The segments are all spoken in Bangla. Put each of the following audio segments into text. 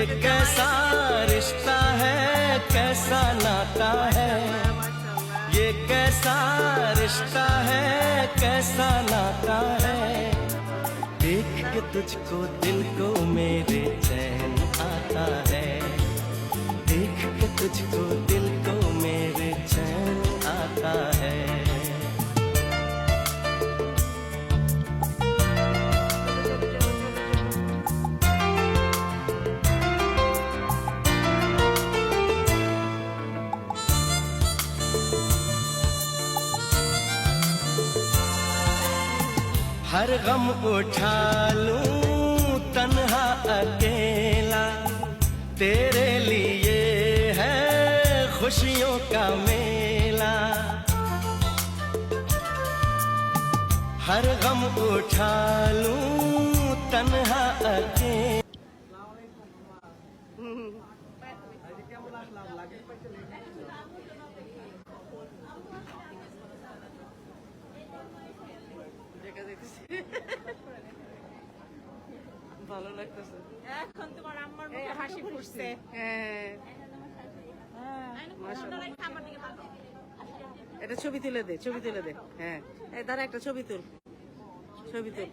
कैसा रिश्ता है, कैसा नाता है, ये कैसा रिश्ता है, कैसा नाता है। देख के तुझको दिल को मेरे चैन आता है, देख के तुझको दिल को मेरे चैन आता है। हर गम उठा लूं तन्हा अकेला, तेरे लिए है खुशियों का मेला। हर गम उठा लूं तन्हा अकेला। ভালো লাগতেছে এখন তোমার আম্মার মুখে হাসি ফুটছে। এটা ছবি তুলে দে, ছবি তুলে দে। হ্যাঁ এই দাঁড়া, একটা ছবি তুল, ছবি তুল।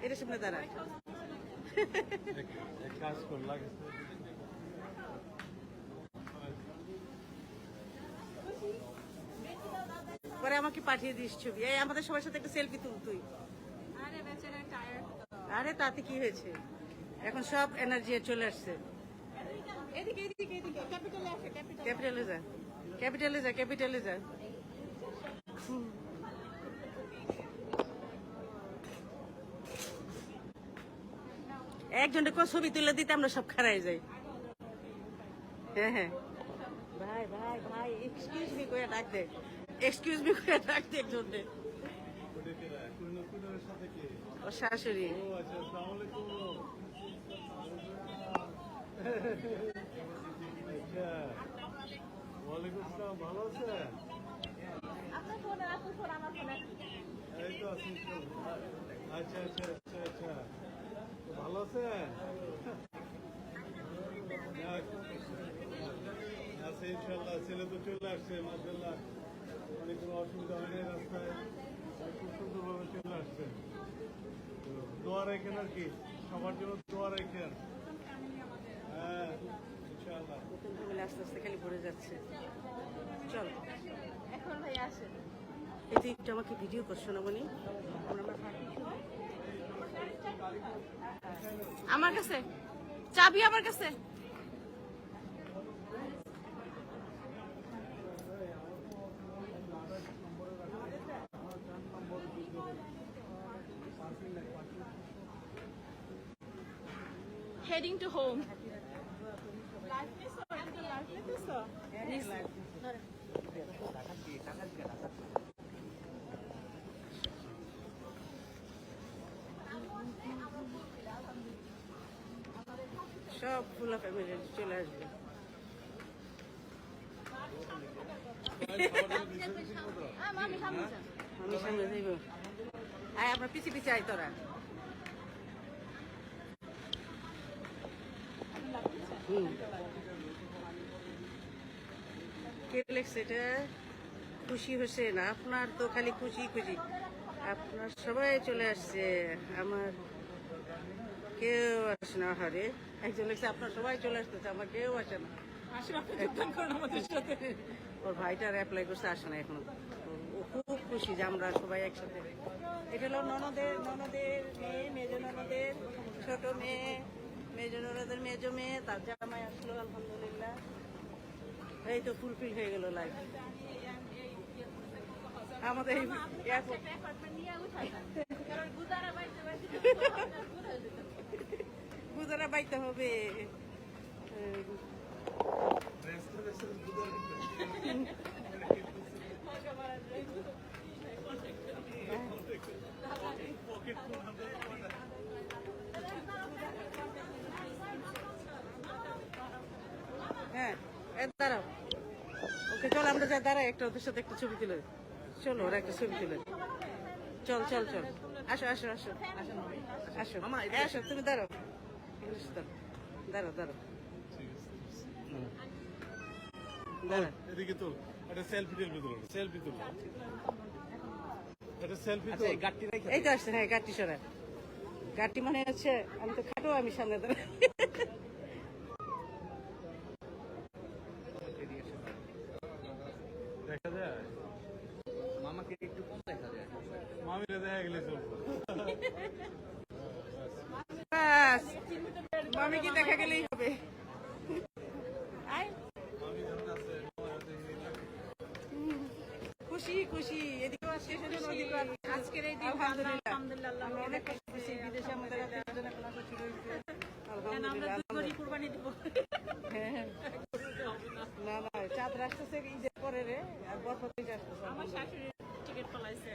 এটা সামনে দাঁড়া। পরে আমাকে পাঠিয়ে দিস ছবি। এই আমাদের সবার সাথে একটা সেলফি তুল তুই। আরে তাতে কি হয়েছে, এখন সব এনার্জি চলে আসছে। ক্যাপিটালে যা, ক্যাপিটালে যা, ক্যাপিটালে যা। একজনকে ছবি তুলে দিতে আমরা সব খারাই যাই। হ্যাঁ হ্যাঁ ভাই ভাই ভাই, এক্সকিউজ মি করে ডাক দে, এক্সকিউজ মি করে ডাক দে একজনকে। ও শাশুড়ি। ওয়ালাইকুম আসসালাম, ভালো আছেন? এই তো আছি। আচ্ছা আচ্ছা আচ্ছা আচ্ছা, ভালো আছেন? আচ্ছা ইনশাল্লাহ, ছেলে তো চলে আসছে মাশাআল্লাহ, অনেক কোনো অসুবিধা হয়নি, রাস্তায় খুব সুন্দরভাবে চলে আসছে। দোয়া রাখেন আর কি, সবার জন্য দোয়া রাখেন। হ্যাঁ ইনশাআল্লাহ। আস্তে আস্তে খালি ভরে যাচ্ছে। চল এখন ভাই আসেন। এই তো একটু আমাকে ভিডিও করছো না মনি? আমার কাছে চাবি, আমার কাছে। Heading to home. সব ফুলা ফ্যামিলি চলে আসবে। আমি সামনে যাই। আমি সামনে যাইব। আয় আমরা পিছিয়ে পিছিয়ে আই তোরা। কে লেখছে এটা? খুশি হোসেন। আপনার তো খালি খুশি খুশি, আপনার সবাই চলে আসছে, আমার কেউ আসে না। হারে একজন লেখছে আপনার সবাই চলে আসতেছে, আমার কেউ আসে না। ওর ভাইটার অ্যাপ্লাই করছে, আসে না এখনো। ও খুব খুশি যে আমরা সবাই একসাথে। এটা হলো ননদের মেয়ে, মেজ ননদের ছোট মেয়ে, মেজ ননদের মেজ মেয়ে, তার জামাই আসলো আলহামদুলিল্লাহ। এই তো ফুলফিল হয়ে গেল লাইফ আমাদের। গুজারা বাইতে হবে। হ্যাঁ দাঁড়াও, ওকে চল আমরা যা, দাঁড়াই একটা ওদের সাথে একটা ছবি তুলে। চলো ওরা একটা ছবি তুলে। চল চল চল, আসো আসো আসো আসো, আসো তুমি দাঁড়াও। দাঁড়ো দাঁড়ো ঠিক আছে দাঁড়ো এদিকে তোল একটা সেলফি টেলফি তোল সেলফি তোল একটা সেলফি তোল এই তো আসছে হ্যাঁ গাড়ি সরা গাড়ি মানে হচ্ছে আমি তো খাটো আমি সামনে দাঁড়া দেখা যায় মামাকে একটু কম দেখা যায় মামিরা দেখা গেলে চলবো বাস মামি কি দেখা গেলেই হবে আয়। খুশি খুশি এদিকেও আসছে সেজন্য ওদিকেও আসছে। আজকের এই দিন আলহামদুলিল্লাহ আলহামদুলিল্লাহ আমি অনেক খুশি বিদেশে আমাদের আত্মীয়স্বজন এখন আসা শুরু হয়েছে। আমরা আলহামদুলিল্লাহ দুধ করি কুরবানি দিব হ্যাঁ, হ্যাঁ। না না চাঁদ আসতেছে ঈদের পরে রে আর বরপতি আসতেছে আমার শাশুড়ি টিকিট পালাইছে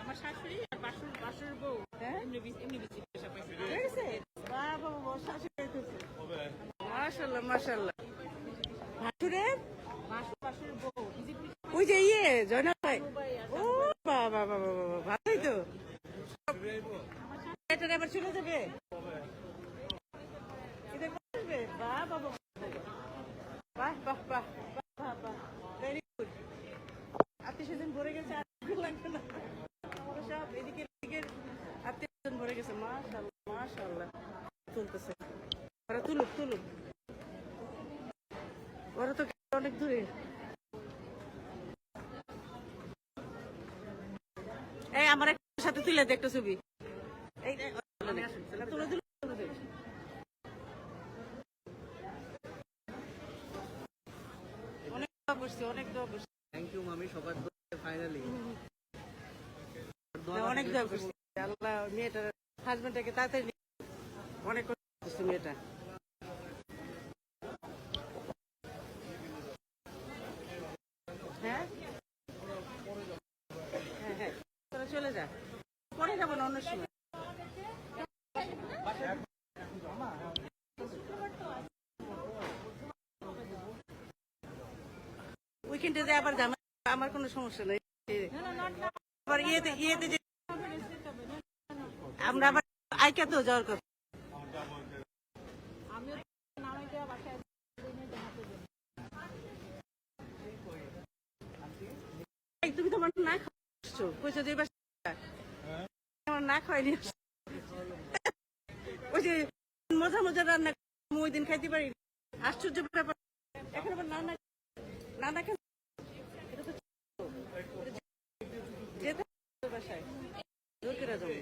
আমার শাশুড়ি আর বাসুর বউ হ্যাঁ? এমনি বেশি পয়সা পাইছে হয়ে গেছে? বাহ, বাহ, বাহ, শাশুড়ি আইতেছে। হবে মাশাআল্লাহ মাশাআল্লাহ ভাসুরের বাসুর বউ বিজেপি ওই যে ইয়ে জয়নাল ভাই ও বাবা বাবা বাবা ভালোই তো এটা আবার চলে যাবে ঈদের পরে আসবে? বাহ বাবা বাহ বাহ বাহ বাহ বাহ ভেরি গুড আত্মীয় স্বজন ভরে গেছে আর ভালো লাগবে না আমরা সব এদিকে এদিকে আত্মীয় স্বজন ভরে গেছে মাশাআল্লাহ মাশাআল্লাহ তুলতেছে ওরা তুলুক তুলুক ওরা তো অনেক দূরে এই আমার একটা সাথে তুলে দে একটা ছবি এই তুলে দিল অনেক দোয়া করছি অনেক দোয়া করছি থ্যাংক ইউ মামি সবার ফাইনালি অনেক দোয়া করছি আল্লাহ মেয়েটার হাজবেন্ডটাকে তাড়াতাড়ি নিয়ে অনেক কষ্ট করছে মেয়েটা হ্যাঁ হ্যাঁ হ্যাঁ তোরা চলে যা পরে যাবো না অন্য সময় উইকেন্ডে যে আবার জামা আমার কোনো সমস্যা নেই আবার ইয়েতে যে আমরা আবার আইকাতেও যাওয়ার কথা এই, তুমি তোমার না খাচ্ছো কইছো যে এবার আমার না খাওয়াইনি ওই যে মজা মজা রান্না ওই দিন খাইতে পারি আশ্চর্য ব্যাপার এখন আবার না না খেয়ে এটা তো যেতে হবে বাসায় জোর করে যাবো